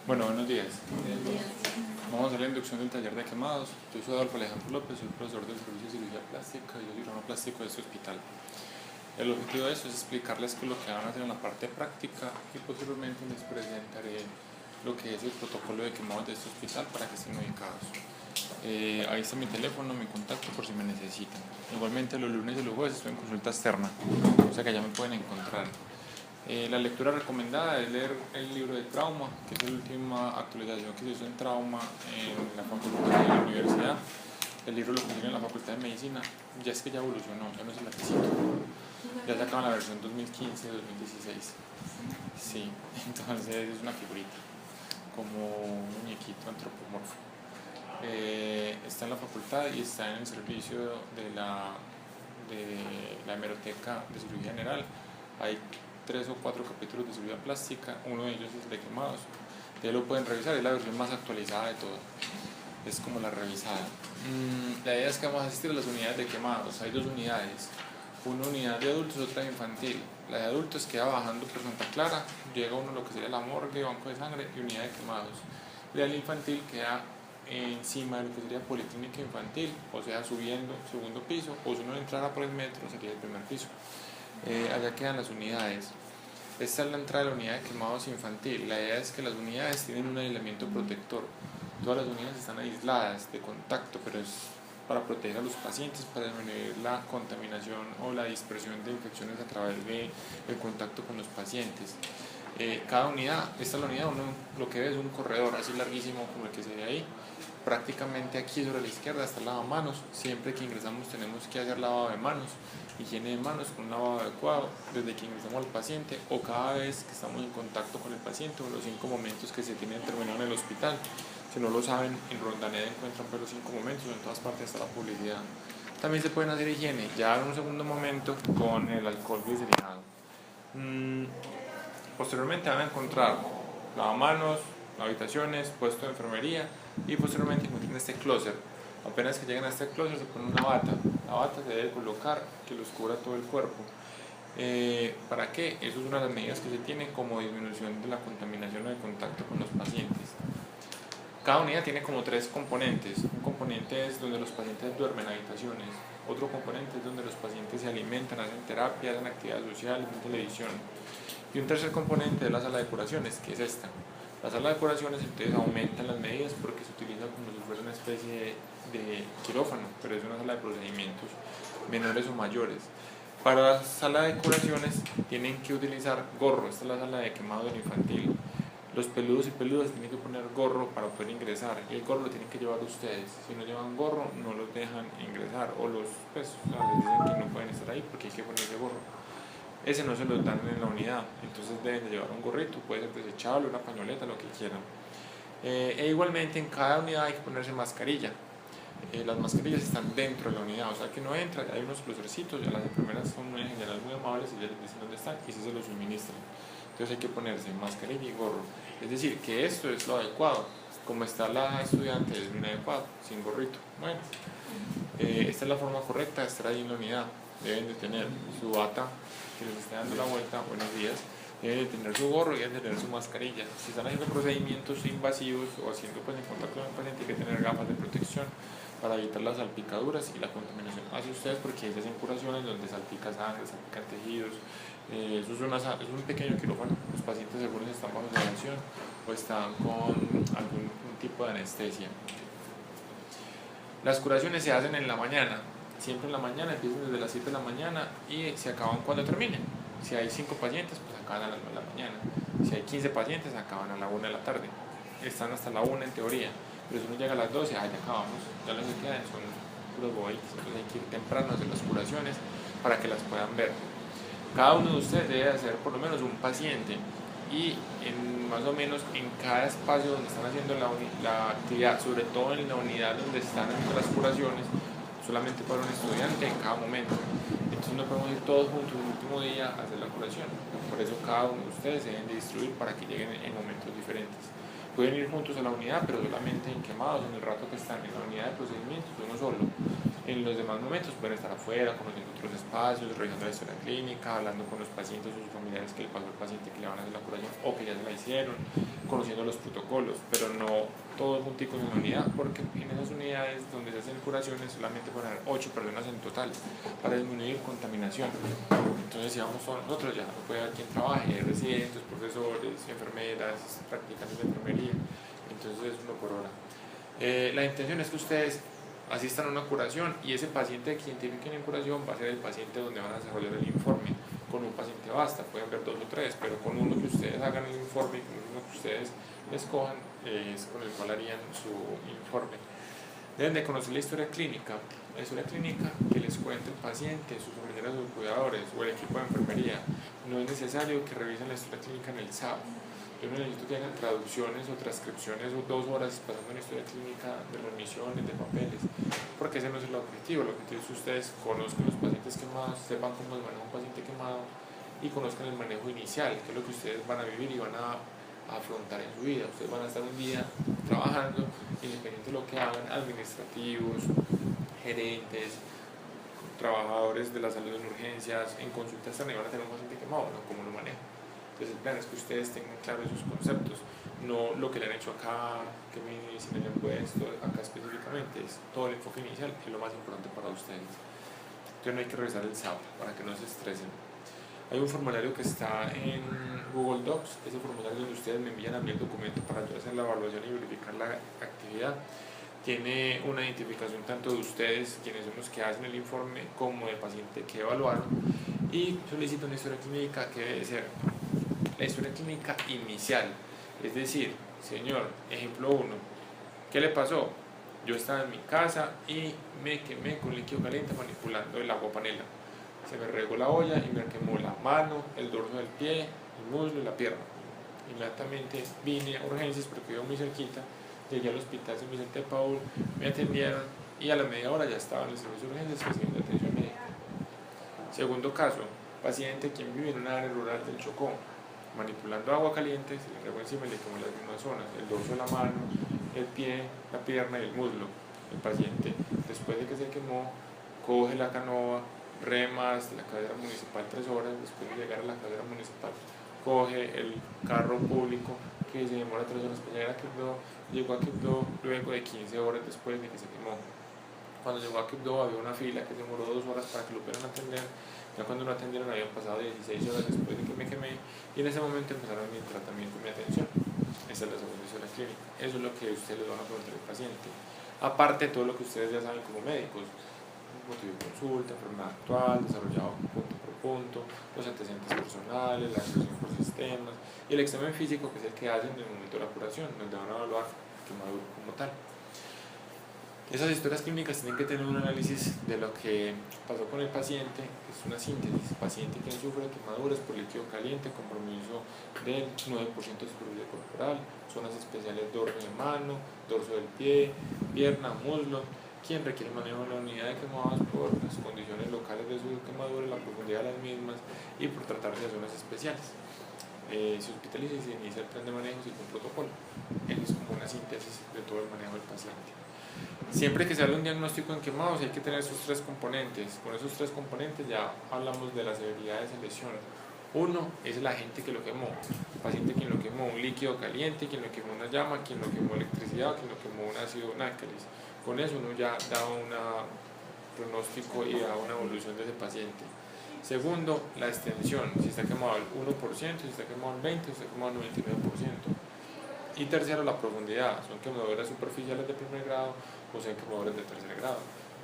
Bueno, buenos días. Vamos a hacer la inducción del taller de quemados. Yo soy Adolfo Alejandro López, soy profesor del servicio de cirugía plástica y yo soy cirujano plástico de este hospital. El objetivo de eso es explicarles qué es lo que van a hacer en la parte práctica y posteriormente les presentaré lo que es el protocolo de quemados de este hospital para que estén ubicados. Ahí está mi teléfono, mi contacto por si me necesitan. Igualmente los lunes y los jueves estoy en consulta externa, o sea que ya me pueden encontrar. La lectura recomendada es leer el libro de trauma, que es la última actualización que se hizo en trauma en la facultad de la universidad. El libro lo consiguen en la facultad de medicina, ya es que ya evolucionó, ya no es el requisito. Ya sacaban la versión 2015-2016. Sí, entonces es una figurita, como un muñequito antropomorfo. Está en la facultad y está en el servicio de la hemeroteca de cirugía general. Hay 3 o 4 capítulos de cirugía plástica, uno de ellos es el de quemados. Ustedes lo pueden revisar, es la versión más actualizada de todo, es como la revisada. La idea es que vamos a asistir a las unidades de quemados. Hay 2 unidades, una unidad de adultos y otra de infantil. La de adultos queda bajando por Santa Clara, llega uno a lo que sería la morgue, banco de sangre y unidad de quemados. La de infantil queda encima de lo que sería policlínica infantil, o sea subiendo segundo piso, o si uno entrara por el metro sería el primer piso. Allá quedan las unidades. Esta es la entrada de la unidad de quemados infantil. La idea es que las unidades tienen un aislamiento protector. Todas las unidades están aisladas de contacto, pero es para proteger a los pacientes, para disminuir la contaminación o la dispersión de infecciones a través del contacto con los pacientes. Cada unidad, esta es la unidad, uno lo que ve es un corredor así larguísimo como el que se ve ahí. Prácticamente aquí sobre la izquierda está el lavamanos. Siempre que ingresamos tenemos que hacer lavado de manos, higiene de manos con un lavado adecuado desde que ingresamos al paciente o cada vez que estamos en contacto con el paciente o los 5 momentos que se tienen terminado en el hospital. Si no lo saben, en Rondaneda encuentran los 5 momentos, en todas partes está la publicidad. También se pueden hacer higiene ya en un segundo momento con el alcohol glicerinado. Posteriormente van a encontrar lavamanos, habitaciones, puesto de enfermería y posteriormente encuentran este closet. Apenas que lleguen a este closet se pone una bata. La bata se debe colocar que los cubra todo el cuerpo. ¿Para qué? Eso es una de las medidas que se tiene como disminución de la contaminación o de contacto con los pacientes. Cada unidad tiene como 3 componentes. Un componente es donde los pacientes duermen en habitaciones. Otro componente es donde los pacientes se alimentan, hacen terapia, hacen actividades sociales, ven televisión. Y un tercer componente es la sala de curaciones, que es esta. La sala de curaciones entonces aumentan las medidas porque se utiliza como si fuera una especie de quirófano, pero es una sala de procedimientos menores o mayores. Para la sala de curaciones tienen que utilizar gorro. Esta es la sala de quemado del infantil. Los peludos y peludas tienen que poner gorro para poder ingresar y el gorro lo tienen que llevar ustedes. Si no llevan gorro no los dejan ingresar o les dicen que no pueden estar ahí porque hay que ponerse gorro. Ese no se los dan en la unidad, entonces deben de llevar un gorrito, puede ser desechable, una pañoleta, lo que quieran. Igualmente en cada unidad hay que ponerse mascarilla. Las mascarillas están dentro de la unidad, o sea que no entra, hay unos closercitos, ya las enfermeras son en general muy amables y ya les dicen dónde están y se los suministran. Entonces hay que ponerse mascarilla y gorro. Es decir, que esto es lo adecuado. Como está la estudiante es inadecuado, sin gorrito. Bueno, esta es la forma correcta de estar ahí en la unidad. Deben de tener su bata que les esté dando la vuelta, buenos días. Deben de tener su gorro y deben de tener su mascarilla. Si están haciendo procedimientos invasivos o haciendo en contacto con el paciente, hay que tener gafas de protección para evitar las salpicaduras y la contaminación hacia ustedes, porque hay curaciones donde salpica sangre, salpican tejidos. Eso es un pequeño quirófano. Los pacientes seguros están bajo sedación o están con algún tipo de anestesia. Las curaciones se hacen en la mañana, siempre en la mañana, empiezan desde las 7 de la mañana y se acaban cuando terminen. Si hay 5 pacientes, pues acaban a las 9 de la mañana. Si hay 15 pacientes, acaban a la 1 de la tarde. Están hasta la 1 en teoría, pero si uno llega a las 12, ya acabamos. Ya los que quedan son puros boitos, entonces hay que ir temprano a hacer las curaciones para que las puedan ver. Cada uno de ustedes debe hacer por lo menos un paciente y más o menos en cada espacio donde están haciendo la actividad, sobre todo en la unidad donde están haciendo las curaciones, solamente para un estudiante en cada momento. Entonces no podemos ir todos juntos el último día a hacer la curación. Por eso cada uno de ustedes se deben de distribuir para que lleguen en momentos diferentes. Pueden ir juntos a la unidad, pero solamente en quemados, en el rato que están en la unidad de procedimientos, uno solo. En los demás momentos pueden estar afuera, conociendo otros espacios, revisando la historia clínica, hablando con los pacientes o sus familiares que le pasó al paciente que le van a hacer la curación o que ya se la hicieron, conociendo los protocolos, pero no todos junticos en la unidad, porque en esas unidades donde se hacen curaciones solamente pueden haber 8 personas en total para disminuir contaminación. Entonces, si vamos todos nosotros, ya no puede haber quien trabaje, residentes, profesores, enfermeras, practicantes de enfermería, entonces es uno por hora. La intención es que ustedes asistan a una curación y ese paciente que identifiquen en curación va a ser el paciente donde van a desarrollar el informe. Con un paciente basta, pueden ver 2 o 3, pero con uno que ustedes hagan el informe, con uno que ustedes escojan, es con el cual harían su informe. Deben de conocer la historia clínica que les cuente el paciente, sus familiares o cuidadores o el equipo de enfermería. No es necesario que revisen la historia clínica en el SAP. Yo no necesito que hagan traducciones o transcripciones o 2 horas pasando en historia clínica de remisiones, de papeles, porque ese no es el objetivo. El objetivo es que ustedes conozcan los pacientes quemados, sepan cómo se maneja un paciente quemado y conozcan el manejo inicial, que es lo que ustedes van a vivir y van a afrontar en su vida. Ustedes van a estar un día trabajando, independientemente de lo que hagan, administrativos, gerentes, trabajadores de la salud en urgencias, en consultas también van a tener un paciente quemado, ¿no? ¿Cómo lo manejan? Entonces el plan es que ustedes tengan claros esos conceptos, no lo que le han hecho acá, que medicina le han puesto acá específicamente, es todo el enfoque inicial, que es lo más importante para ustedes. Entonces no hay que revisar el SAP para que no se estresen. Hay un formulario que está en Google Docs, ese formulario donde ustedes me envían a mí el documento para yo hacer la evaluación y verificar la actividad. Tiene una identificación tanto de ustedes, quienes son los que hacen el informe, como del paciente que evaluaron, y solicita una historia clínica que debe ser la historia clínica inicial, es decir, señor, ejemplo 1, ¿qué le pasó? Yo estaba en mi casa y me quemé con líquido caliente manipulando el agua panela. Se me regó la olla y me quemó la mano, el dorso del pie, el muslo y la pierna. Inmediatamente vine a urgencias porque vivo muy cerquita, llegué al hospital San Vicente de Paúl, me atendieron y a la media hora ya estaba en el servicio de urgencias recibiendo atención médica. Segundo caso, paciente quien vive en una área rural del Chocó, manipulando agua caliente, se le regó encima y le quemó las mismas zonas, el dorso de la mano, el pie, la pierna y el muslo. El paciente, después de que se quemó, coge la canoa, rema hasta la cabecera municipal 3 horas, después de llegar a la cabecera municipal, coge el carro público que se demora 3 horas para llegar a Quibdó, llegó a Quibdó luego de 15 horas después de que se quemó. Cuando llegó a Quibdó había una fila que demoró 2 horas para que lo pudieran atender. Ya cuando lo atendieron habían pasado 16 horas después de que me quemé y en ese momento empezaron mi tratamiento, mi atención. Esa es la segunda historia clínica. Eso es lo que ustedes les van a preguntar al paciente. Aparte de todo lo que ustedes ya saben como médicos, motivo de consulta, enfermedad actual, desarrollado punto por punto, los antecedentes personales, la evaluación por sistemas y el examen físico, que es el que hacen en el momento de la curación, donde van a evaluar quemadura como tal. Esas historias clínicas tienen que tener un análisis de lo que pasó con el paciente, que es una síntesis. Paciente que sufre quemaduras por líquido caliente, compromiso del 9% de superficie corporal, zonas especiales dorso de mano, dorso del pie, pierna, muslo, quien requiere manejo en la unidad de quemados por las condiciones locales de su quemadura, la profundidad de las mismas y por tratarse de zonas especiales. Se hospitaliza y se inicia el plan de manejo según protocolo. Es como una síntesis de todo el manejo del paciente. Siempre que se habla de un diagnóstico en quemados hay que tener esos 3 componentes. Con esos 3 componentes ya hablamos de la severidad de esa lesión. Uno es el agente que lo quemó, el paciente quien lo quemó, un líquido caliente, quien lo quemó una llama, quien lo quemó electricidad, quien lo quemó un ácido nácteris. Con eso uno ya da un pronóstico y da una evolución de ese paciente. Segundo, la extensión, si está quemado el 1%, si está quemado el 20%, si está quemado el 99%. Y tercero, la profundidad, son quemaduras superficiales de primer grado o son quemaduras de tercer grado.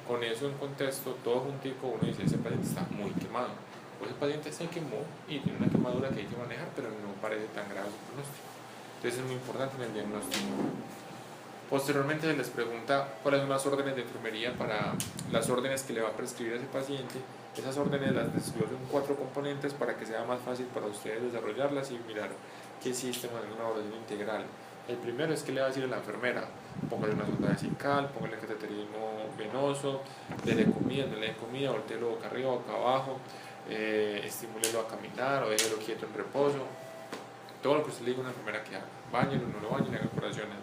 Con eso en contexto, todo juntico, uno dice, ese paciente está muy quemado, o ese paciente se quemó y tiene una quemadura que hay que manejar, pero no parece tan grave su pronóstico. Entonces es muy importante en el diagnóstico. Posteriormente se les pregunta cuáles son las órdenes de enfermería para las órdenes que le va a prescribir a ese paciente. Esas órdenes las desgloso en 4 componentes para que sea más fácil para ustedes desarrollarlas y mirar que existe una evaluación integral. El primero es que le va a decir a la enfermera, póngale una sonda vesical, póngale cateterismo venoso, dele comida, no le dé comida, volteelo boca arriba, boca abajo, estimúlelo a caminar o déjelo quieto en reposo. Todo lo que usted le diga a una enfermera que haga, báñelo, no lo bañe, haga curaciones.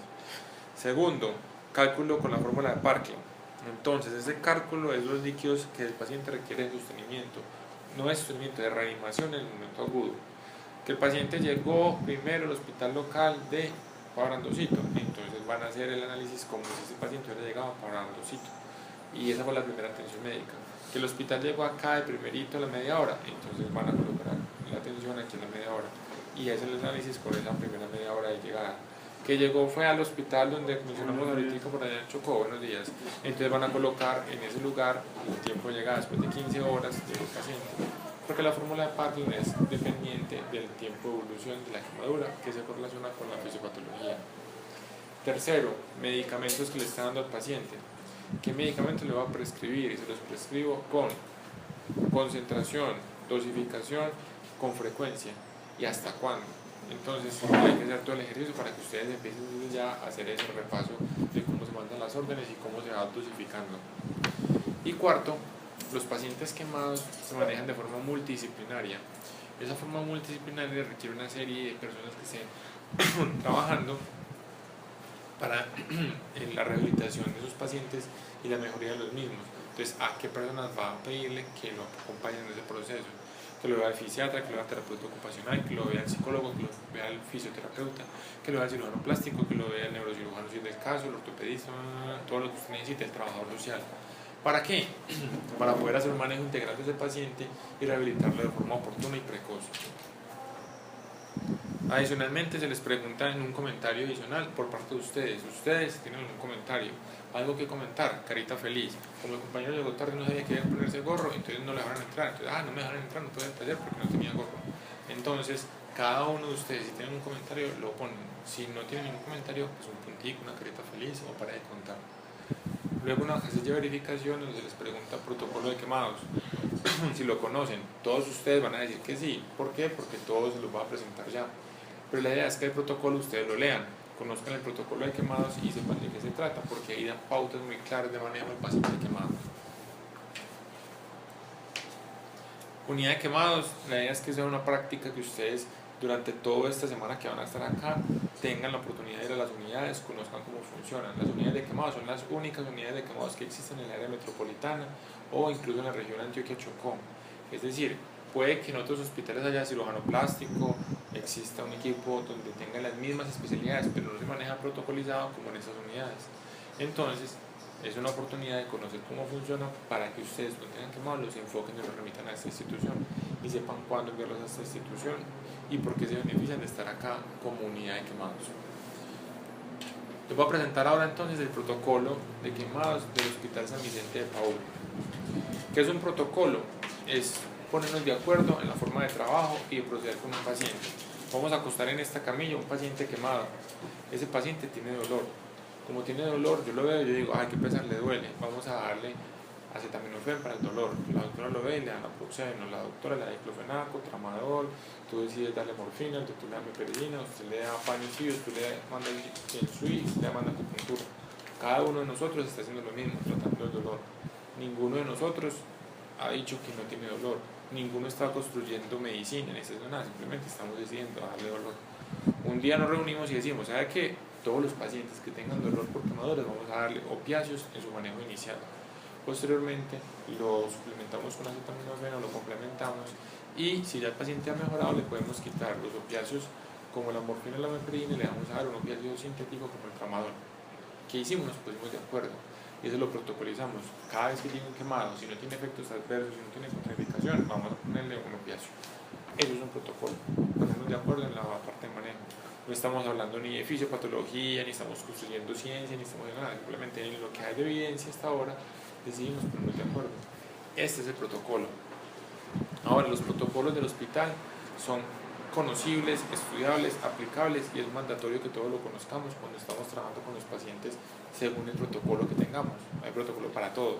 Segundo, cálculo con la fórmula de Parkinson. Entonces, ese cálculo es los líquidos que el paciente requiere de sostenimiento, no es sostenimiento, de reanimación en el momento agudo. Que el paciente llegó primero al hospital local de Pabrandocito, entonces van a hacer el análisis como si ese paciente hubiera llegado a Pabrandocito, y esa fue la primera atención médica. Que el hospital llegó acá de primerito a la media hora, entonces van a colocar la atención aquí en la media hora, y hacer el análisis con esa primera media hora de llegada. Que llegó fue al hospital donde mencionamos ahorita por allá en Chocó, buenos días, entonces van a colocar en ese lugar el tiempo de llegada después de 15 horas del paciente, porque la fórmula de Parkinson es dependiente del tiempo de evolución de la quemadura que se correlaciona con la fisiopatología. Tercero, medicamentos que le está dando al paciente. ¿Qué medicamentos le va a prescribir? Y se los prescribo con concentración, dosificación, con frecuencia y hasta cuándo. Entonces hay que hacer todo el ejercicio para que ustedes empiecen ya a hacer ese repaso de cómo se mandan las órdenes y cómo se va dosificando. Y cuarto, los pacientes quemados se manejan de forma multidisciplinaria. Esa forma multidisciplinaria requiere una serie de personas que estén trabajando para la rehabilitación de sus pacientes y la mejoría de los mismos. Entonces, ¿a qué personas va a pedirle que lo acompañen en ese proceso? Que lo vea el fisiatra, que lo vea el terapeuta ocupacional, que lo vea el psicólogo, que lo vea el fisioterapeuta, que lo vea el cirujano plástico, que lo vea el neurocirujano si es del caso, el ortopedista, todo lo que usted necesite, el trabajador social. ¿Para qué? Para poder hacer un manejo integral de ese paciente y rehabilitarlo de forma oportuna y precoz. Adicionalmente, se les pregunta en un comentario adicional por parte de ustedes. Ustedes tienen un comentario, algo que comentar, carita feliz. Como el compañero llegó tarde y no sabía que iba a ponerse gorro, entonces no le dejaron entrar. Entonces, no me dejaron entrar, no puedo taller porque no tenía gorro. Entonces, cada uno de ustedes, si tienen un comentario, lo ponen. Si no tienen ningún comentario, pues un puntico, una carita feliz o para de contar. Luego una casilla de verificación donde se les pregunta protocolo de quemados. Si lo conocen, todos ustedes van a decir que sí. ¿Por qué? Porque todos se los va a presentar ya. Pero la idea es que el protocolo ustedes lo lean, conozcan el protocolo de quemados y sepan de qué se trata, porque ahí dan pautas muy claras de manejo del paciente quemado. Unidad de quemados, la idea es que sea una práctica que ustedes durante toda esta semana que van a estar acá tengan la oportunidad de ir a las unidades, conozcan cómo funcionan. Las unidades de quemados son las únicas unidades de quemados que existen en el área metropolitana o incluso en la región Antioquia-Chocó. Es decir, puede que en otros hospitales haya cirujano plástico, exista un equipo donde tenga las mismas especialidades, pero no se maneja protocolizado como en esas unidades. Entonces, es una oportunidad de conocer cómo funciona para que ustedes cuando tengan quemados los enfoquen y los remitan a esta institución y sepan cuándo enviarlos a esta institución y por qué se benefician de estar acá como unidad de quemados. Les voy a presentar ahora entonces el protocolo de quemados del Hospital San Vicente de Paúl. ¿Qué es un protocolo? Es ponernos de acuerdo en la forma de trabajo y de proceder con un paciente. Vamos a acostar en esta camilla un paciente quemado. Ese paciente tiene dolor. Como tiene dolor, yo lo veo y yo digo, ay, qué pesar, le duele. Vamos a darle acetaminofén para el dolor. La doctora lo ve y le da naproxeno, la doctora le da diclofenaco, tramadol, tú decides darle morfina, el doctor le da meperidina, usted le da paños fríos, tú le manda el SUI, le manda acupuntura. Cada uno de nosotros está haciendo lo mismo, tratando el dolor. Ninguno de nosotros ha dicho que no tiene dolor. Ninguno está construyendo medicina, ni está haciendo nada, simplemente estamos decidiendo darle dolor. Un día nos reunimos y decimos, ¿sabe qué? Todos los pacientes que tengan dolor por quemaduras vamos a darle opiáceos en su manejo inicial. Posteriormente lo suplementamos con acetaminofén o lo complementamos y si ya el paciente ha mejorado le podemos quitar los opiáceos como la morfina y la meperidina y le vamos a dar un opiáceo sintético como el tramadol. ¿Qué hicimos? Nos pusimos de acuerdo y eso lo protocolizamos. Cada vez que tiene un quemado, si no tiene efectos adversos, si no tiene contraindicación, vamos a ponerle un opiáceo. Eso es un protocolo, ponernos de acuerdo en la parte de manejo. No estamos hablando ni de fisiopatología, ni estamos construyendo ciencia, ni estamos haciendo nada, simplemente en lo que hay de evidencia hasta ahora decidimos ponernos de acuerdo. Este es el protocolo. Ahora, los protocolos del hospital son conocibles, estudiables, aplicables y es mandatorio que todos lo conozcamos cuando estamos trabajando con los pacientes según el protocolo que tengamos. Hay protocolo para todo,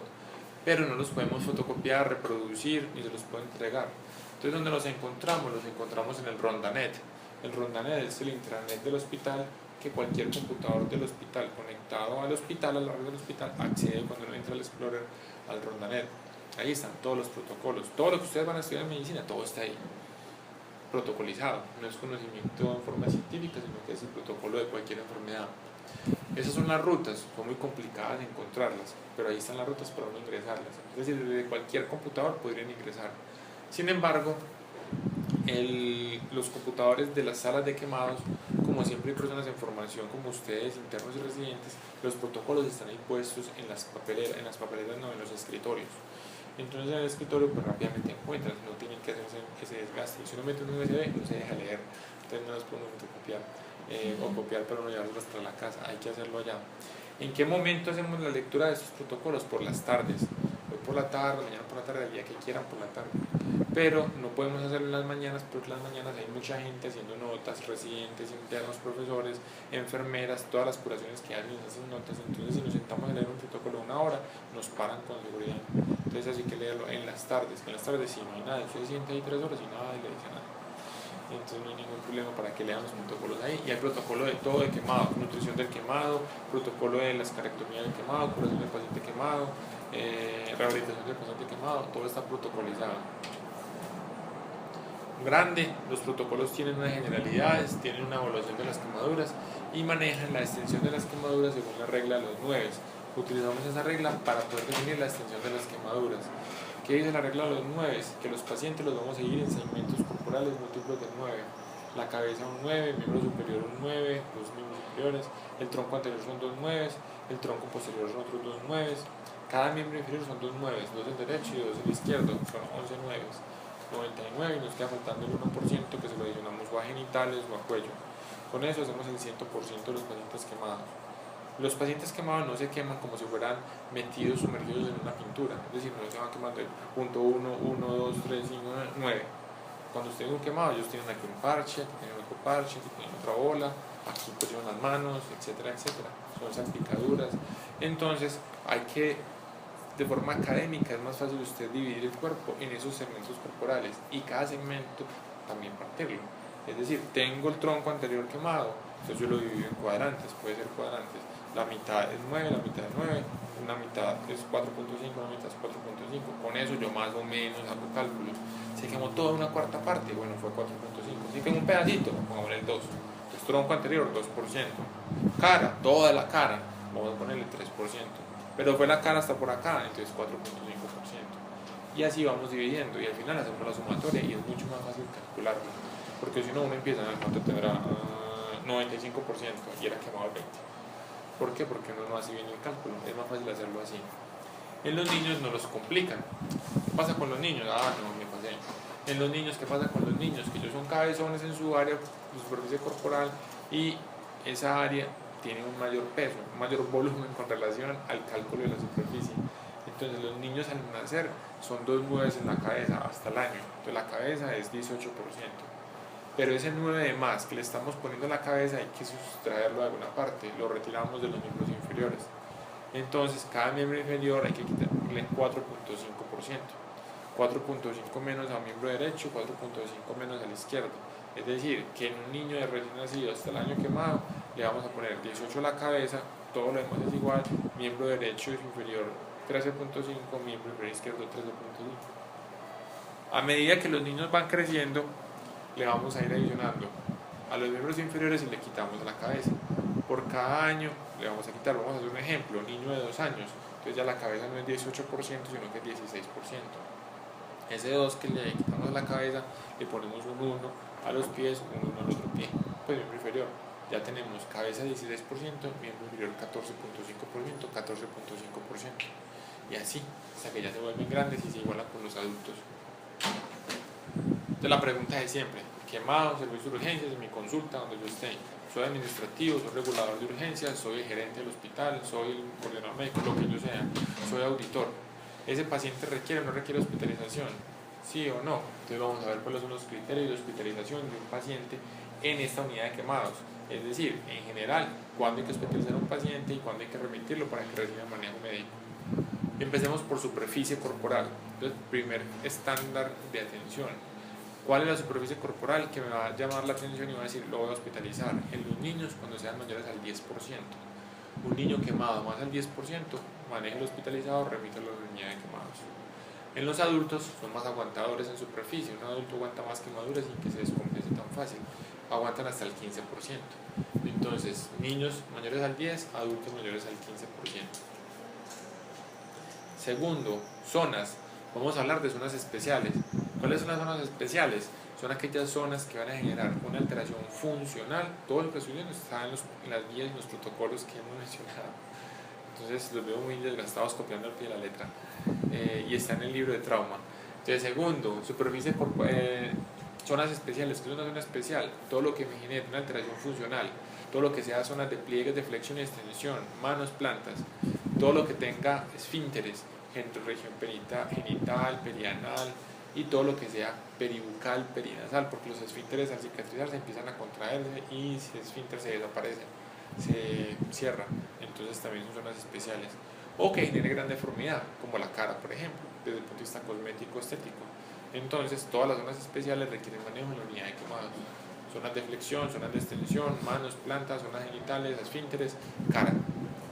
pero no los podemos fotocopiar, reproducir ni se los puedo entregar. Entonces, ¿dónde los encontramos? Los encontramos en el Rondanet. El Rondanet es el intranet del hospital que cualquier computador del hospital conectado al hospital, a la red del hospital, accede cuando uno entra al Explorer al Rondanet. Ahí están todos los protocolos. Todo lo que ustedes van a estudiar en medicina, todo está ahí. Protocolizado. No es conocimiento en forma científica, sino que es el protocolo de cualquier enfermedad. Esas son las rutas, son muy complicadas de encontrarlas, pero ahí están las rutas para uno ingresarlas. Es decir, desde cualquier computador podrían ingresar. Sin embargo, los computadores de las salas de quemados, como siempre hay personas en formación como ustedes, internos y residentes, los protocolos están ahí puestos en las papeleras, no, en los escritorios. Entonces en el escritorio pues rápidamente encuentran, no tienen que hacerse ese desgaste. Si uno mete un USB no se deja leer, entonces no las podemos copiar o copiar para no llevarlos hasta la casa, hay que hacerlo allá. ¿En qué momento hacemos la lectura de estos protocolos? Por las tardes, hoy por la tarde, mañana por la tarde, el día que quieran por la tarde. Pero no podemos hacerlo en las mañanas porque en las mañanas hay mucha gente haciendo notas, residentes, internos, profesores, enfermeras, todas las curaciones que hacen esas notas. Entonces si nos sentamos a leer un protocolo de 1 hora, nos paran con seguridad. Entonces así que leerlo en las tardes, que en las tardes sí no hay nada, usted se siente ahí 3 horas y nada y le dice nada. Entonces no hay ningún problema para que lean los protocolos ahí. Y hay protocolo de todo de quemado, nutrición del quemado, protocolo de la escarectomía del quemado, curación del paciente quemado, rehabilitación del paciente quemado, todo está protocolizado. Grande, los protocolos tienen unas generalidades, tienen una evaluación de las quemaduras y manejan la extensión de las quemaduras según la regla de los 9. Utilizamos esa regla para poder definir la extensión de las quemaduras. ¿Qué dice la regla de los 9? Que los pacientes los vamos a seguir en segmentos corporales múltiplos de 9. La cabeza un 9, miembro superior un 9, dos miembros superiores, el tronco anterior son 2 9, el tronco posterior son otros 2 9, cada miembro inferior son 2 9, 2 en derecho y 2 en izquierdo, son 11 9. 99 y nos queda faltando el 1% que se lo adicionamos o a genitales o a cuello. Con eso hacemos el 100% de los pacientes quemados. Los pacientes quemados no se queman como si fueran metidos, sumergidos en una pintura, es decir, no se van quemando el punto 1, 1, 2, 3, 5, 9. Cuando ustedes un quemado, ellos tienen aquí un parche, aquí tienen otro parche, aquí tienen otra bola, aquí pusieron las manos, etcétera, etcétera. Son salpicaduras. Entonces, hay que, de forma académica, es más fácil usted dividir el cuerpo en esos segmentos corporales y cada segmento también partirlo. Es decir, tengo el tronco anterior quemado, entonces yo lo divido en cuadrantes, puede ser cuadrantes. La mitad es 9, la mitad es 9, una mitad es 4.5, una mitad es 4.5. Con eso yo más o menos hago cálculos. Se quemó toda una cuarta parte, bueno, fue 4.5. Si quemó un pedacito, pongámosle el 2. Entonces tronco anterior, 2%. Cara, toda la cara, vamos a ponerle 3%. Pero fue la cara hasta por acá, entonces 4.5%. Y así vamos dividiendo y al final hacemos la sumatoria y es mucho más fácil calcularlo. Porque si no, uno empieza, ¿cuánto tendrá? 95% y era quemado el 20%. ¿Por qué? Porque uno no hace bien el cálculo, es más fácil hacerlo así. En los niños no los complican. ¿Qué pasa con los niños? Ah, no, me pasé. En los niños, ¿qué pasa con los niños? Que ellos son cabezones en su área, su superficie corporal, y esa área tiene un mayor peso, un mayor volumen con relación al cálculo de la superficie. Entonces los niños al nacer son 2 9 en la cabeza hasta el año. Entonces la cabeza es 18%. Pero ese 9 de más que le estamos poniendo a la cabeza hay que sustraerlo de alguna parte, lo retiramos de los miembros inferiores. Entonces cada miembro inferior hay que quitarle 4.5%. 4.5 menos al miembro derecho, 4.5 menos al izquierdo. Es decir, que en un niño de recién nacido hasta el año quemado le vamos a poner 18 a la cabeza, todo lo demás es igual, miembro derecho es inferior 13.5, miembro inferior izquierdo 13.5. A medida que los niños van creciendo, le vamos a ir adicionando a los miembros inferiores y le quitamos a la cabeza. Por cada año le vamos a quitar, vamos a hacer un ejemplo, niño de 2 años, entonces ya la cabeza no es 18%, sino que es 16%. Ese 2 que le quitamos a la cabeza, le ponemos un 1 a los pies, un 1 al otro pie, pues miembro inferior. Ya tenemos cabeza 16%, miembro inferior 14.5%, 14.5%. Y así, hasta que ya se vuelven grandes y se igualan con los adultos. Entonces la pregunta es siempre, quemado, servicio de urgencias, en mi consulta, donde yo esté. Soy administrativo, soy regulador de urgencias, soy el gerente del hospital, soy el coordinador médico, lo que yo sea, soy auditor. ¿Ese paciente requiere o no requiere hospitalización? ¿Sí o no? Entonces vamos a ver cuáles son los criterios de hospitalización de un paciente en esta unidad de quemados. Es decir, en general, cuándo hay que hospitalizar a un paciente y cuándo hay que remitirlo para que reciba manejo médico. Empecemos por superficie corporal. Entonces, primer estándar de atención. ¿Cuál es la superficie corporal que me va a llamar la atención y va a decir, lo voy a hospitalizar? En los niños, cuando sean mayores al 10%. Un niño quemado más al 10%, maneja el hospitalizado, remite a la unidad de quemados. En los adultos son más aguantadores en superficie. Un adulto aguanta más quemaduras sin que se descompense tan fácil. aguantan hasta el 15%. Entonces, niños mayores al 10, adultos mayores al 15%. Segundo, zonas. Vamos a hablar de zonas especiales. ¿Cuáles son las zonas especiales? Son aquellas zonas que van a generar una alteración funcional. Todo lo que estoy viendo está en las guías y los protocolos que hemos mencionado. Entonces los veo muy desgastados copiando al pie de la letra. Y está en el libro de trauma. Entonces, segundo, superficie zonas especiales. ¿Qué es una zona especial? Todo lo que me genere una alteración funcional. Todo lo que sea zonas de pliegues de flexión y extensión, manos, plantas. Todo lo que tenga esfínteres, región genital, perianal, y todo lo que sea peribucal, perinasal, porque los esfínteres al cicatrizar se empiezan a contraerse y si el esfínter se desaparece, se cierra. Entonces también son zonas especiales. O que genere gran deformidad, como la cara, por ejemplo, desde el punto de vista cosmético, estético. Entonces todas las zonas especiales requieren manejo en la unidad de quemados. Zonas de flexión, zonas de extensión, manos, plantas, zonas genitales, esfínteres, cara.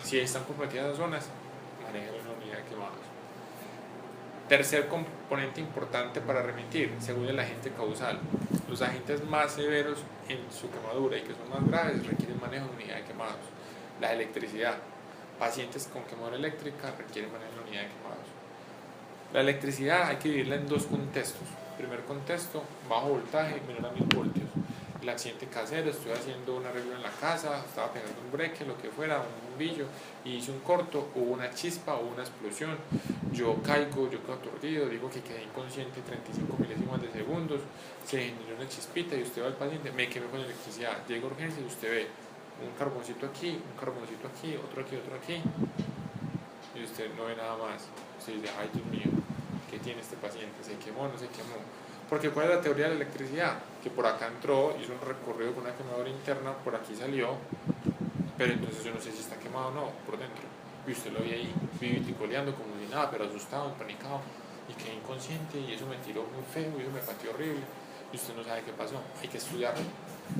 Si están comprometidas las zonas, manejen la unidad de quemados. Tercer componente importante para remitir, según el agente causal. Los agentes más severos en su quemadura y que son más graves requieren manejo de unidad de quemados. La electricidad. Pacientes con quemadura eléctrica requieren manejo de unidad de quemados. La electricidad hay que dividirla en dos contextos. Primer contexto, bajo voltaje, menor a 1000 voltios. El accidente casero, estoy haciendo un arreglo en la casa, estaba pegando un breque, lo que fuera, un bombillo, y hice un corto, hubo una chispa, hubo una explosión, yo caigo, yo quedo aturdido, digo que quedé inconsciente 35 milésimas de segundos, se generó una chispita y usted va al paciente, me quemé con electricidad, llega a urgencia y usted ve un carboncito aquí, otro aquí, y usted no ve nada más. Usted dice, ay Dios mío, ¿qué tiene este paciente? ¿Se quemó? ¿No se quemó? Porque ¿cuál es la teoría de la electricidad? Que por acá entró, hizo un recorrido con una quemadura interna, por aquí salió, pero entonces yo no sé si está quemado o no, por dentro. Y usted lo ve ahí, viviticoleando como si nada, pero asustado, empanicado, y quedé inconsciente, y eso me tiró muy feo, y eso me pateó horrible, y usted no sabe qué pasó. Hay que estudiarlo,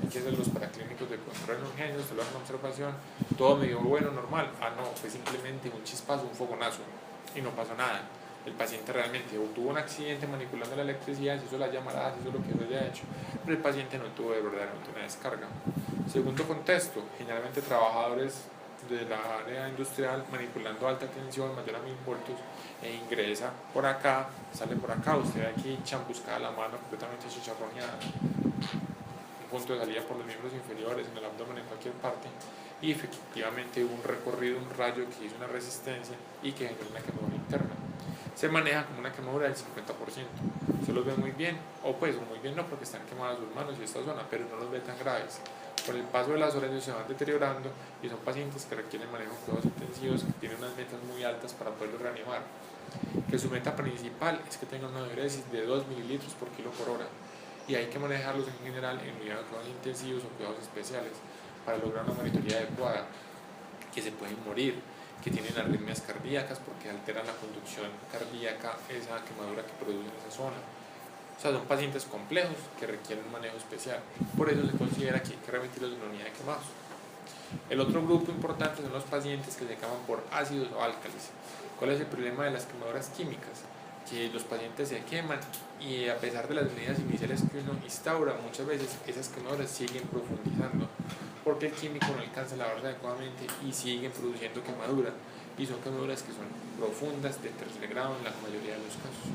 hay que hacer los paraclínicos de control en urgencia, usted lo hace una observación, todo me dio bueno, normal. Ah, no, fue simplemente un chispazo, un fogonazo, y no pasó nada. El paciente realmente o tuvo un accidente manipulando la electricidad, se hizo las llamadas, se hizo lo que se haya hecho, pero el paciente no tuvo de verdaderamente una descarga. Segundo contexto, generalmente trabajadores de la área industrial manipulando alta tensión, mayor a 1000 voltios, e ingresa por acá, sale por acá, usted ve aquí chamuscada la mano completamente chicharroneada, un punto de salida por los miembros inferiores, en el abdomen, en cualquier parte, y efectivamente hubo un recorrido, un rayo que hizo una resistencia y que generó una quemadura interna. Se maneja como una quemadura del 50%. Se los ve muy bien, o pues muy bien no, porque están quemadas sus manos y esta zona, pero no los ve tan graves. Con el paso de las horas ellos se van deteriorando y son pacientes que requieren manejo de cuidados intensivos, que tienen unas metas muy altas para poderlos reanimar. Que su meta principal es que tengan una diuresis de 2 mililitros por kilo por hora, y hay que manejarlos en general en unidades de cuidados intensivos o cuidados especiales para lograr una monitoría adecuada, que se pueden morir, que tienen arritmias cardíacas porque alteran la conducción cardíaca, esa quemadura que produce en esa zona. O sea, son pacientes complejos que requieren un manejo especial. Por eso se considera que hay que remitirlos en una unidad de quemados. El otro grupo importante son los pacientes que se queman por ácidos o álcalis. ¿Cuál es el problema de las quemaduras químicas? Que los pacientes se queman y a pesar de las medidas iniciales que uno instaura, muchas veces esas quemaduras siguen profundizando porque el químico no alcanza a lavarse adecuadamente y siguen produciendo quemaduras, y son quemaduras que son profundas de tercer grado en la mayoría de los casos.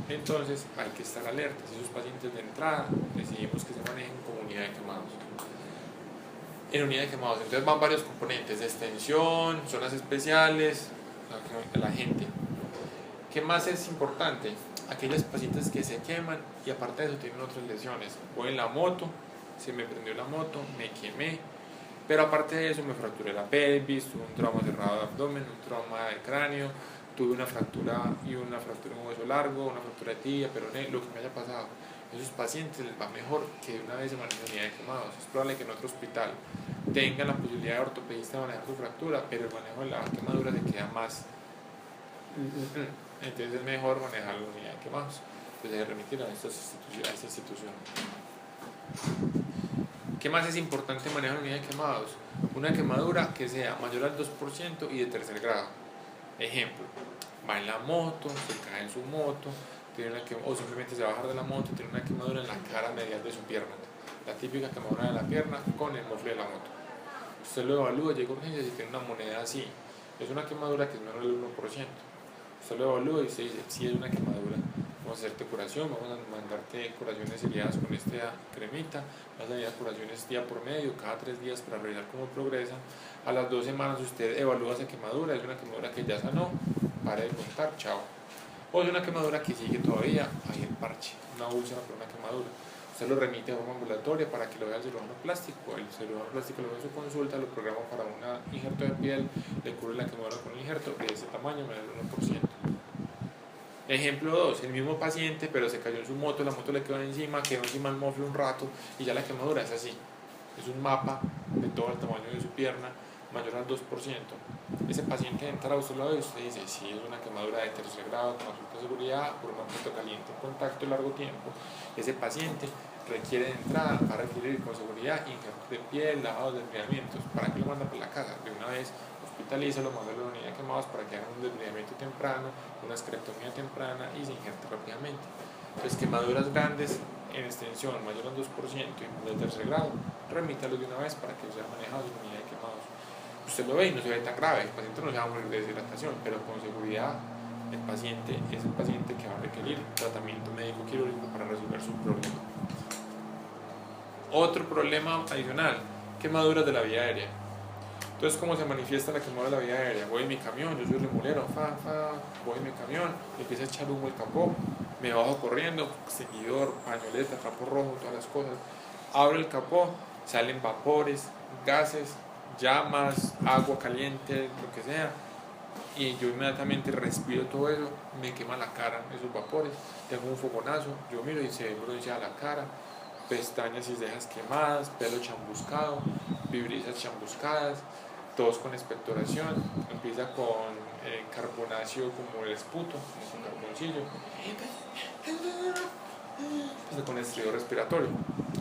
Entonces hay que estar alertas. Esos pacientes de entrada decidimos que se manejen como unidad de quemados. En unidad de quemados entonces van varios componentes de extensión, zonas especiales, la gente. ¿Qué más es importante? Aquellos pacientes que se queman y aparte de eso tienen otras lesiones. Voy en la moto, se me prendió la moto, me quemé, pero aparte de eso me fracturé la pelvis, tuve un trauma cerrado de abdomen, un trauma de cráneo, tuve una fractura en un hueso largo, una fractura de tibia, peroné, lo que me haya pasado. A esos pacientes les va mejor que una vez se manejen unidad de quemados. Es probable que en otro hospital tengan la posibilidad de ortopedista de manejar su fractura, pero el manejo de la quemadura se queda más. Entonces es mejor manejar la unidad de quemados. Entonces hay que remitir a esta institución. ¿Qué más es importante manejar una unidad de quemados? Una quemadura que sea mayor al 2% y de tercer grado. Ejemplo, va en la moto, se cae en su moto, o simplemente se va a bajar de la moto y tiene una quemadura en la cara medial de su pierna. la típica quemadura de la pierna con el mofle de la moto. Usted lo evalúa, llega a urgencias y tiene una moneda así, es una quemadura que es menor del 1%. Usted lo evalúa y usted dice, sí es una quemadura, vamos a hacerte curación, vamos a mandarte curaciones seriadas con esta cremita, vas a ir a curaciones día por medio, cada 3 días para revisar cómo progresa. A las 2 semanas usted evalúa esa quemadura, es una quemadura que ya sanó, pare de contar, chao. O es una quemadura que sigue todavía, ahí el parche, una úlcera por una quemadura. Usted lo remite de forma ambulatoria para que lo vea el cirujano plástico. El cirujano plástico lo ve en su consulta, lo programa para un injerto de piel, le cubre la quemadura con un injerto de ese tamaño, menor del 1%. Ejemplo 2, el mismo paciente, pero se cayó en su moto, la moto le quedó encima el mofle un rato y ya la quemadura es así. Es un mapa de todo el tamaño de su pierna, mayor al 2%. Ese paciente entra, usted lo ve y usted dice, sí, es una quemadura de tercer grado con absoluta seguridad por un objeto caliente en contacto largo tiempo. Ese paciente requiere de entrada, va a requerir con seguridad injertos de piel, lavados, desbridamientos. ¿Para qué lo manda por la casa? De una vez hospitalízalo, manda a la unidad de quemados para que hagan un desbridamiento temprano, una esclerectomía temprana y se injerte rápidamente. Entonces, quemaduras grandes en extensión mayor al 2% y de tercer grado, remítalos de una vez para que sea manejado en unidad de quemados. Usted lo ve y no se ve tan grave, el paciente no se va a morir de deshidratación, pero con seguridad el paciente es el paciente que va a requerir tratamiento médico quirúrgico para resolver su problema. Otro problema adicional, quemaduras de la vía aérea. Entonces, ¿cómo se manifiesta la quemadura de la vía aérea? Voy en mi camión, yo soy remolero, voy en mi camión, empieza a echar humo el capó, me bajo corriendo, seguidor, pañoleta, trapo rojo, todas las cosas. Abro el capó, salen vapores, gases, llamas, agua caliente, lo que sea. Y yo inmediatamente respiro todo eso, me quema la cara esos vapores, tengo un fogonazo, yo miro y se ve bronceada la cara, pestañas y cejas quemadas, pelo chambuscado, vibrisas chambuscadas, tos con expectoración, empieza con carbonáceo como el esputo, como con carboncillo, empieza con estrido respiratorio.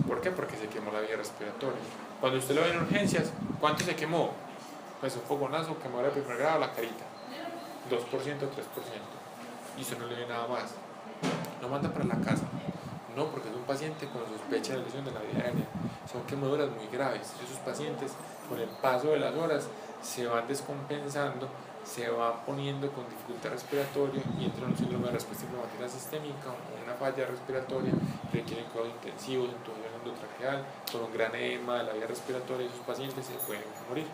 ¿Por qué? Porque se quemó la vía respiratoria. Cuando usted lo ve en urgencias, ¿cuánto se quemó? Pues un fogonazo, quemadura de primer grado, la carita, 2%, 3%, y usted no le ve nada más. No manda para la casa. No, porque es un paciente con sospecha de lesión de la vía aérea. Son quemaduras muy graves. Esos pacientes, con el paso de las horas, se van descompensando, se van poniendo con dificultad respiratoria y entra en un síndrome de respuesta inflamatoria sistémica o una falla respiratoria, requieren cuidados intensivos, intubación endotraqueal, con un gran edema de la vía respiratoria, y esos pacientes se pueden morir.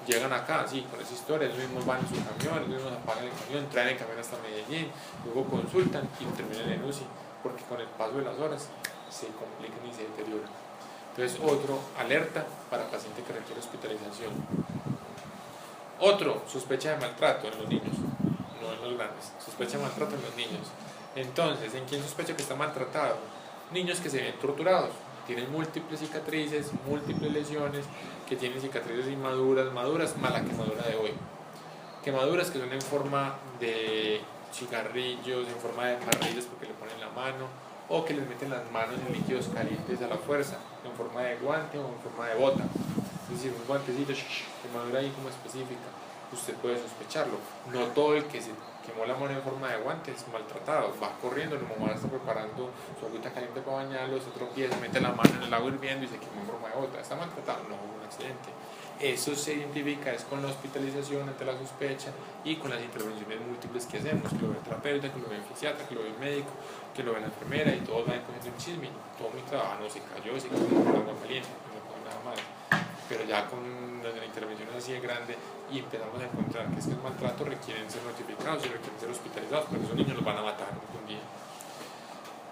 Llegan acá, sí, con esa historia, ellos mismos van en su camión, ellos mismos apagan el camión, traen el camión hasta Medellín, luego consultan y terminan en UCI, porque con el paso de las horas se complican y se deterioran. Entonces, otro, alerta para paciente que requiere hospitalización. Otro, sospecha de maltrato en los niños, no en los grandes, sospecha de maltrato en los niños. Entonces, ¿en quién sospecha que está maltratado? Niños que se ven torturados, tienen múltiples cicatrices, múltiples lesiones, que tienen cicatrices inmaduras, maduras, mala quemadura de hoy. Quemaduras que son en forma de cigarrillos, en forma de carrillos porque le ponen la mano, o que les meten las manos en líquidos calientes a la fuerza, en forma de guante o en forma de bota. Es decir, un guantecito, quemadura ahí como específica, usted puede sospecharlo. No todo el que se quemó la mano en forma de guante es maltratado, va corriendo, la mamá está preparando su agüita caliente para bañarlo, se tropieza, mete la mano en el agua hirviendo y se quemó en forma de bota. ¿Está maltratado? No, hubo un accidente. Eso se identifica es con la hospitalización ante la sospecha y con las intervenciones múltiples que hacemos, que lo ve el terapeuta, que lo ve el fisiatra, que lo ve el médico, que lo ve la enfermera, y todos van cogiendo un chisme, todo muy trabajo, no se cayó, se quemó con agua caliente, no pasó nada mal. Pero ya con las intervenciones así de grande y empezamos a encontrar que es que el maltrato requieren ser notificados y requieren ser hospitalizados, porque esos niños los van a matar un día.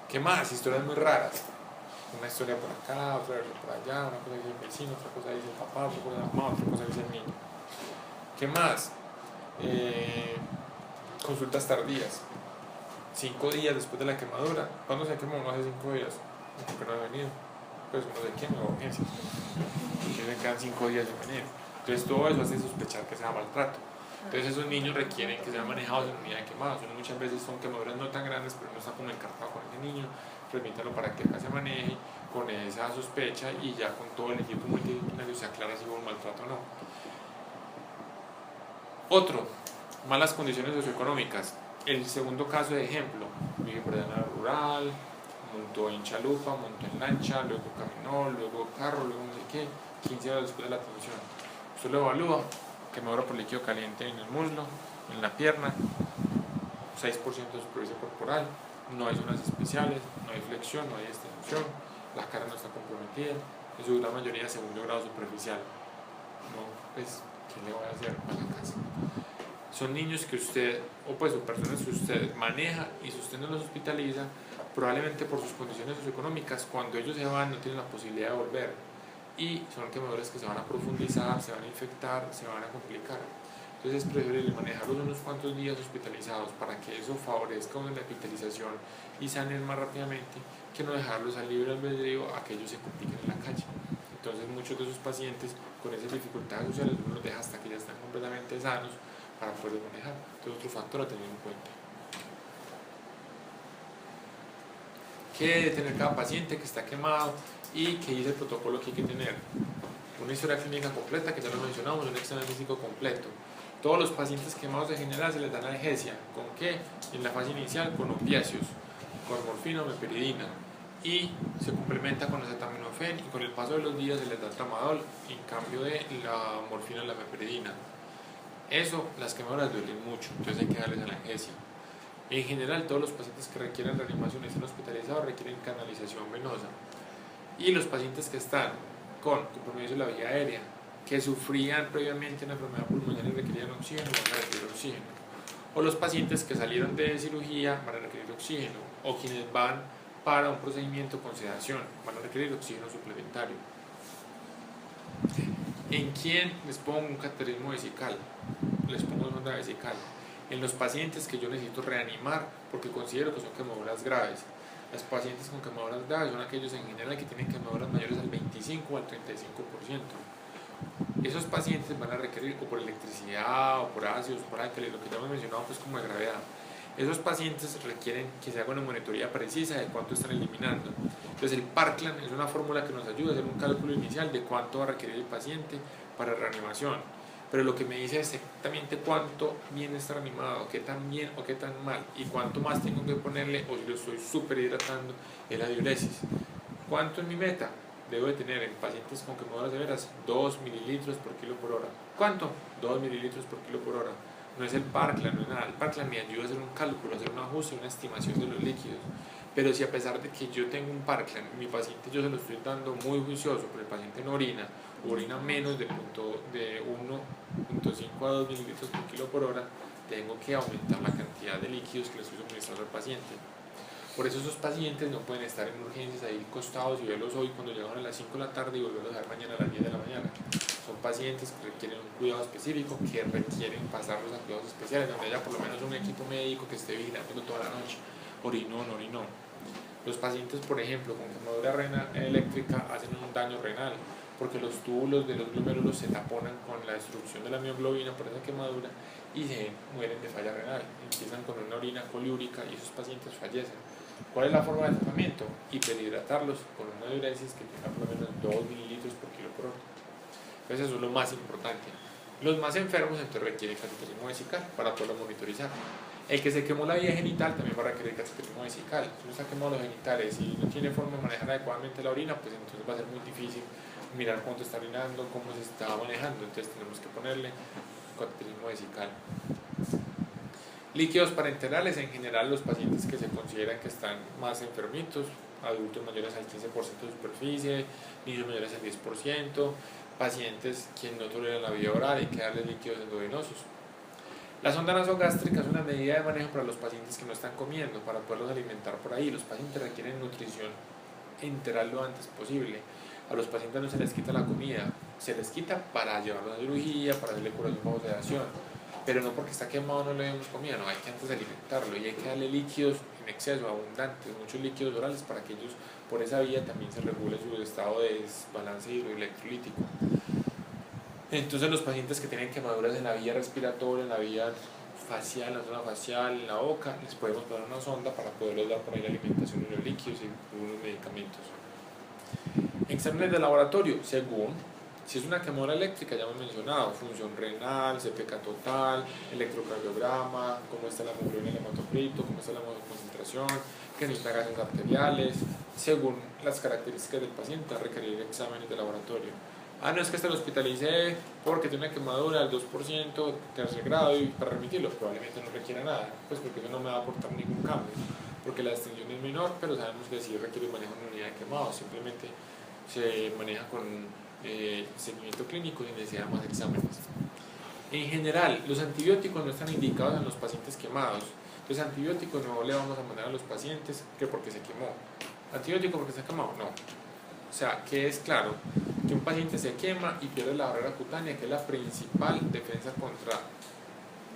¿Qué más? Historias muy raras. Una historia por acá, otra por allá, una cosa dice el vecino, otra cosa dice el papá, otra cosa dice la mamá, otra cosa dice el niño. ¿Qué más? Consultas tardías. 5 días después de la quemadura. ¿Cuándo se quemó? No hace 5 días. Porque no ha venido. Pues uno se quema o urgencia. Porque le quedan 5 días de venir. Entonces todo eso hace sospechar que sea maltrato. Entonces esos niños requieren que sean manejados en unidad de quemados. Muchas veces son quemaduras no tan grandes, pero no está como encartado con ese niño. Remítalo para que acá se maneje con esa sospecha y ya con todo el equipo multidisciplinario se aclara si hubo un maltrato o no. Otro, malas condiciones socioeconómicas. El segundo caso de ejemplo, vive por zona rural, montó en chalupa, montó en lancha, luego caminó, luego carro, luego no sé qué, 15 horas después de la atención. Usted lo evalúa, quemadura por líquido caliente en el muslo, en la pierna, 6% de superficie corporal, no hay zonas especiales, no hay flexión, no hay extensión, la cara no está comprometida, en su gran mayoría segundo grado superficial. No, pues, ¿qué le voy a hacer para la casa? Son niños que usted, o pues, o personas que usted maneja y si usted no los hospitaliza, probablemente por sus condiciones socioeconómicas, cuando ellos se van no tienen la posibilidad de volver. Y son quemaduras que se van a profundizar, se van a infectar, se van a complicar. Entonces es preferible manejarlos unos cuantos días hospitalizados para que eso favorezca una hospitalización y sanen más rápidamente que no dejarlos al libre albedrío a que ellos se compliquen en la calle. Entonces muchos de esos pacientes con esas dificultades sociales uno los deja hasta que ya están completamente sanos para poder manejar. Entonces otro factor a tener en cuenta. ¿Qué debe tener cada paciente que está quemado y qué dice el protocolo que hay que tener? Una historia clínica completa, que ya lo mencionamos, un examen físico completo. Todos los pacientes quemados en general se les da analgesia. ¿Con qué? En la fase inicial con opiáceos, con morfina o meperidina. Y se complementa con acetaminofén y con el paso de los días se les da tramadol en cambio de la morfina o la meperidina. Eso, las quemaduras duelen mucho, entonces hay que darles analgesia. En general, todos los pacientes que requieren reanimación y están hospitalizados requieren canalización venosa. Y los pacientes que están con compromiso de la vía aérea, que sufrían previamente una enfermedad pulmonar y requerían oxígeno, van a requerir oxígeno. O los pacientes que salieron de cirugía van a requerir oxígeno. O quienes van para un procedimiento con sedación van a requerir oxígeno suplementario. ¿En quién les pongo un cateterismo vesical? Les pongo una sonda vesical. En los pacientes que yo necesito reanimar porque considero que son quemaduras graves. Los pacientes con quemaduras graves son aquellos en general que tienen quemaduras mayores al 25 o al 35%. Esos pacientes van a requerir o por electricidad o por ácidos, por álcalis, lo que ya hemos mencionado pues como de gravedad. Esos pacientes requieren que se haga una monitoría precisa de cuánto están eliminando. Entonces el Parkland es una fórmula que nos ayuda a hacer un cálculo inicial de cuánto va a requerir el paciente para reanimación. Pero lo que me dice es exactamente cuánto bien está reanimado, qué tan bien o qué tan mal, y cuánto más tengo que ponerle o si lo estoy súper hidratando es la diuresis. ¿Cuánto es mi meta? Debo de tener en pacientes con quemaduras severas 2 mililitros por kilo por hora. ¿Cuánto? 2 mililitros por kilo por hora. No es el Parkland, no es nada. El Parkland me ayuda a hacer un cálculo, a hacer un ajuste, una estimación de los líquidos. Pero si a pesar de que yo tengo un Parkland, mi paciente yo se lo estoy dando muy juicioso, pero el paciente no orina menos de 1.5 a 2 mililitros por kilo por hora, tengo que aumentar la cantidad de líquidos que le estoy suministrando al paciente. Por eso esos pacientes no pueden estar en urgencias ahí costados y verlos hoy cuando llegan a las 5 de la tarde y volverlos a ver mañana a las 10 de la mañana. Son pacientes que requieren un cuidado específico, que requieren pasarlos a cuidados especiales, donde haya por lo menos un equipo médico que esté vigilando toda la noche. Orinó, no orinó. Los pacientes, por ejemplo, con quemadura renal eléctrica hacen un daño renal, porque los túbulos de los glomérulos se taponan con la destrucción de la mioglobina por esa quemadura y se mueren de falla renal. Empiezan con una orina coliúrica y esos pacientes fallecen. ¿Cuál es la forma de tratamiento? Hiperhidratarlos con una diuresis que tenga por lo menos 2 mililitros por kilo por hora. Entonces eso es lo más importante. Los más enfermos entonces requieren cateterismo vesical para poderlo monitorizar. El que se quemó la vía genital también va a requerir cateterismo vesical. Si no está quemado los genitales y no tiene forma de manejar adecuadamente la orina, pues entonces va a ser muy difícil mirar cuánto está orinando, cómo se está manejando. Entonces tenemos que ponerle cateterismo vesical. Líquidos parenterales, en general los pacientes que se consideran que están más enfermitos, adultos mayores al 15% de superficie, niños mayores al 10%, pacientes que no toleran la vía oral, hay que darles líquidos endovenosos. La sonda nasogástrica es una medida de manejo para los pacientes que no están comiendo, para poderlos alimentar por ahí. Los pacientes requieren nutrición enteral lo antes posible. A los pacientes no se les quita la comida, se les quita para llevarlos a cirugía, para hacerle curación bajo sedación, pero no porque está quemado no le demos comida, no, hay que antes alimentarlo y hay que darle líquidos en exceso, abundantes, muchos líquidos orales para que ellos por esa vía también se regule su estado de desbalance hidroelectrolítico. Entonces los pacientes que tienen quemaduras en la vía respiratoria, en la vía facial, en la zona facial, en la boca, les podemos poner una sonda para poderles dar por ahí la alimentación y los líquidos y unos medicamentos. Exámenes de laboratorio, según Si es una quemadura eléctrica, ya hemos mencionado, función renal, CPK total, electrocardiograma, cómo está la hemoglobina y el hematocrito, cómo está la concentración, que necesita gases arteriales, según las características del paciente, a requerir exámenes de laboratorio. No es que se lo hospitalice porque tiene una quemadura del 2%, tercer grado, y para remitirlo probablemente no requiera nada, pues porque eso no me va a aportar ningún cambio, porque la extensión es menor, pero sabemos que sí requiere un manejo en unidad de quemado, simplemente se maneja con seguimiento clínico y necesidad de más exámenes. En general, los antibióticos no están indicados en los pacientes quemados. Entonces, antibióticos no le vamos a mandar a los pacientes que porque se quemó. Antibiótico porque se ha quemado, no. O sea, que es claro que un paciente se quema y pierde la barrera cutánea, que es la principal defensa contra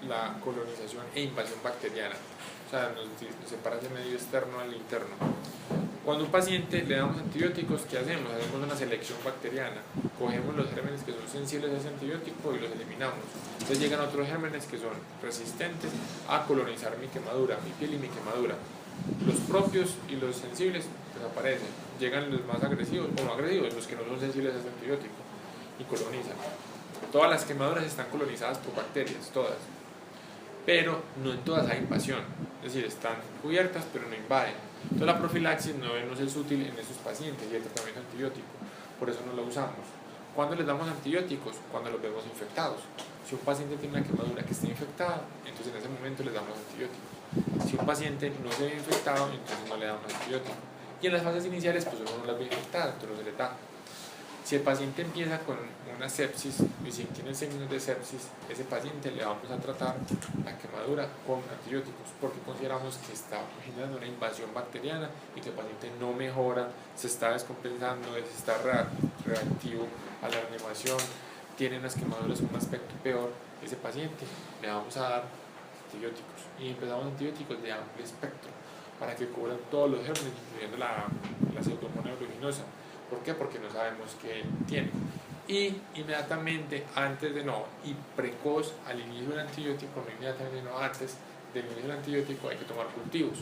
la colonización e invasión bacteriana. O sea, nos separa del medio externo al interno. Cuando a un paciente le damos antibióticos, ¿qué hacemos? Hacemos una selección bacteriana. Cogemos los gérmenes que son sensibles a ese antibiótico y los eliminamos. Entonces llegan otros gérmenes que son resistentes a colonizar mi quemadura, mi piel y mi quemadura. Los propios y los sensibles desaparecen. Llegan los más agresivos o no agresivos, los que no son sensibles a ese antibiótico, y colonizan. Todas las quemaduras están colonizadas por bacterias, todas. Pero no en todas hay invasión. Es decir, están cubiertas pero no invaden. Entonces la profilaxis no es útil en esos pacientes y el tratamiento antibiótico, por eso no lo usamos. ¿Cuándo les damos antibióticos? Cuando los vemos infectados. Si un paciente tiene una quemadura que está infectada, entonces en ese momento les damos antibióticos. Si un paciente no se ve infectado, entonces no le damos antibióticos. Y en las fases iniciales, pues uno no las ve infectadas, entonces no se le da. Si el paciente empieza con una sepsis y si tiene signos de sepsis, ese paciente le vamos a tratar la quemadura con antibióticos porque consideramos que está generando una invasión bacteriana y que el paciente no mejora, se está descompensando, se está reactivo a la reanimación, tiene unas quemaduras con un aspecto peor. Ese paciente le vamos a dar antibióticos y empezamos antibióticos de amplio espectro para que cubran todos los gérmenes, incluyendo la pseudomonas aeruginosa. ¿Por qué? Porque no sabemos qué tiene. Y inmediatamente, precoz al inicio del antibiótico, no inmediatamente, no antes del inicio del antibiótico, hay que tomar cultivos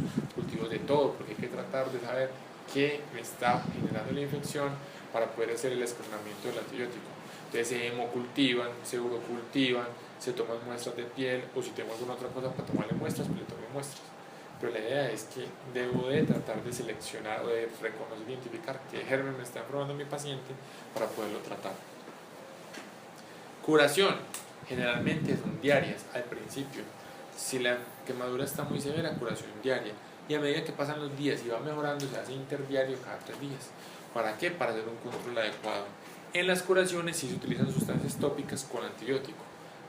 de todo, porque hay que tratar de saber qué me está generando la infección para poder hacer el escalonamiento del antibiótico. Entonces se hemocultivan, se urocultivan, se toman muestras de piel, o si tengo alguna otra cosa para tomarle muestras, pues le tomo muestras. Pero la idea es que debo de tratar de seleccionar o de reconocer, identificar qué germen me está probando mi paciente para poderlo tratar. Curación, generalmente son diarias al principio. Si la quemadura está muy severa, curación diaria. Y a medida que pasan los días y va mejorando, se hace interdiario cada 3 días. ¿Para qué? Para hacer un control adecuado. En las curaciones sí se utilizan sustancias tópicas con antibiótico.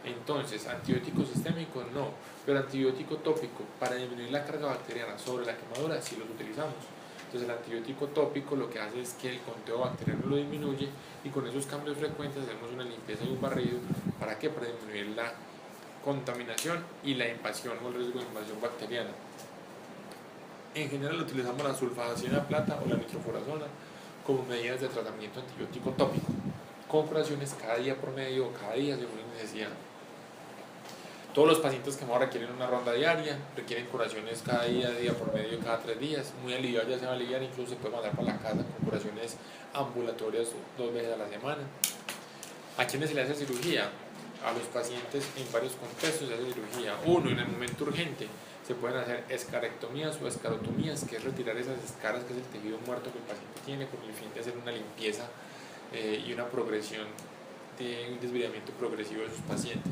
Entonces, antibiótico sistémico no, pero antibiótico tópico para disminuir la carga bacteriana sobre la quemadura sí los utilizamos. Entonces el antibiótico tópico lo que hace es que el conteo bacteriano lo disminuye y con esos cambios frecuentes hacemos una limpieza y un barrido. ¿Para qué? Para disminuir la contaminación y la invasión o el riesgo de invasión bacteriana. En general utilizamos la sulfadacina de plata o la nitrofurazona como medidas de tratamiento antibiótico tópico, con curaciones cada día por medio o cada día según la necesidad. Todos los pacientes que ahora requieren una ronda diaria, requieren curaciones cada día por medio, cada 3 días. Muy aliviado ya se va a aliviar, incluso se puede mandar para la casa con curaciones ambulatorias 2 veces a la semana. ¿A quiénes se le hace cirugía? A los pacientes en varios contextos se hace cirugía. Uno, en el momento urgente, se pueden hacer escarectomías o escarotomías, que es retirar esas escaras, que es el tejido muerto que el paciente tiene, con el fin de hacer una limpieza y una progresión de un desviamiento progresivo de sus pacientes.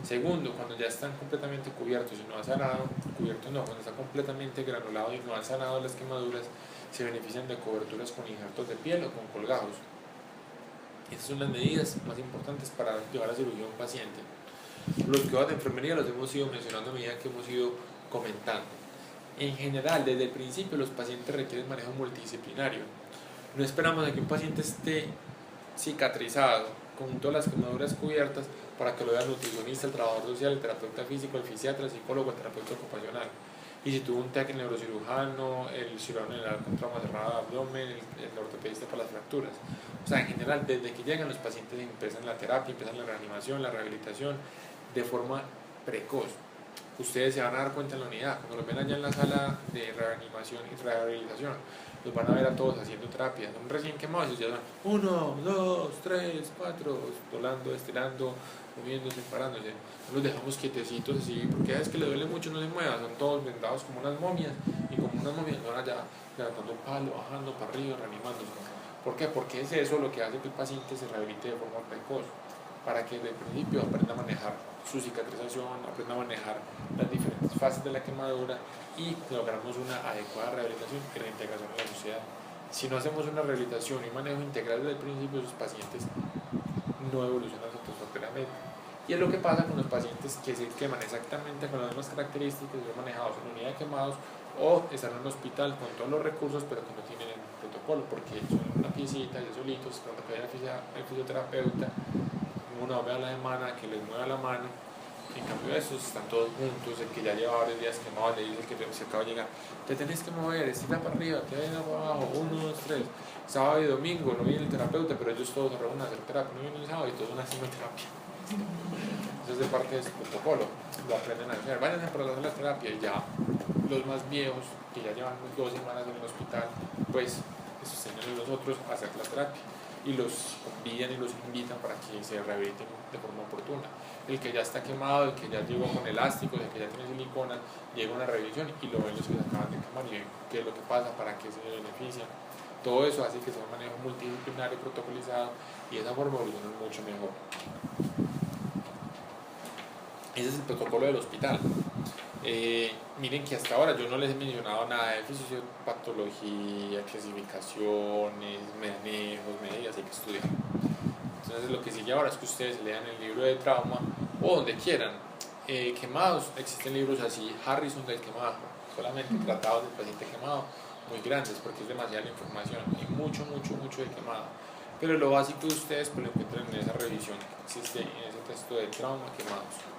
Segundo, cuando ya están completamente cubiertos y no han sanado, cuando está completamente granulado y no han sanado las quemaduras, se benefician de coberturas con injertos de piel o con colgados. Estas son las medidas más importantes para llevar a cirugía a un paciente. Los cuidados de enfermería los hemos ido mencionando a medida que hemos ido comentando. En general, desde el principio, los pacientes requieren manejo multidisciplinario. No esperamos a que un paciente esté cicatrizado, con todas las quemaduras cubiertas, para que lo vea el nutricionista, el trabajador social, el terapeuta físico, el fisiatra, el psicólogo, el terapeuta ocupacional. Y si tuvo un TAC, el neurocirujano, el cirujano general con trauma cerrado de abdomen, el ortopedista para las fracturas. O sea, en general, desde que llegan los pacientes empiezan la terapia, empiezan la reanimación, la rehabilitación de forma precoz. ustedes se van a dar cuenta en la unidad, cuando los ven allá en la sala de reanimación y rehabilitación, los van a ver a todos haciendo terapia, son recién quemados y ya son 1, 2, 3, 4, dolando, estirando, moviéndose, parándose. No los dejamos quietecitos así, porque es que le duele mucho, no se muevan, son todos vendados como unas momias, y como unas momias van allá levantando un palo, bajando para arriba, reanimándose. ¿Por qué? Porque es eso lo que hace que el paciente se rehabilite de forma precoz, para que desde el principio aprenda a manejar su cicatrización, aprenda a manejar las diferentes fases de la quemadura y logramos una adecuada rehabilitación y reintegración en la sociedad. Si no hacemos una rehabilitación y un manejo integral desde el principio, esos pacientes no evolucionan satisfactoriamente. Y es lo que pasa con los pacientes que se queman exactamente con las mismas características, son manejados en unidad de quemados o están en un hospital con todos los recursos pero que no tienen el protocolo porque son una piecita, ellos solitos, cuando pide el fisioterapeuta, una vez a la semana que les mueva la mano. En cambio esos están todos juntos, el que ya lleva varios días quemado le dice que se acaba de llegar, te tenés que mover, estira para arriba, te ven para abajo, 1, 2, 3, sábado y domingo no viene el terapeuta, pero ellos todos se reúnen a hacer terapia, no vienen el sábado y todos van haciendo terapia. Eso es de parte de su protocolo, lo aprenden a hacer, vayan a probar la terapia y ya los más viejos, que ya llevan 2 semanas en el hospital, pues sostienen a los otros a hacer la terapia y los convidan y los invitan para que se rehabiliten de forma oportuna. El que ya está quemado, el que ya llegó con elásticos, el que ya tiene silicona, llega a una revisión y lo ven los que se acaban de quemar y ven qué es lo que pasa, para qué se benefician. Todo eso hace que sea un manejo multidisciplinario, protocolizado y de esa forma evolucionan mucho mejor. Ese es el protocolo del hospital. Miren que hasta ahora yo no les he mencionado nada de fisiopatología, clasificaciones, manejos, medidas, hay que estudiar. Entonces lo que sigue ahora es que ustedes lean el libro de trauma o donde quieran. Quemados, existen libros así, Harrison del quemado, solamente tratados del paciente quemado, muy grandes porque es demasiada la información, hay mucho de quemado. Pero lo básico de ustedes pues lo encuentran en esa revisión que existe en ese texto de trauma, quemados.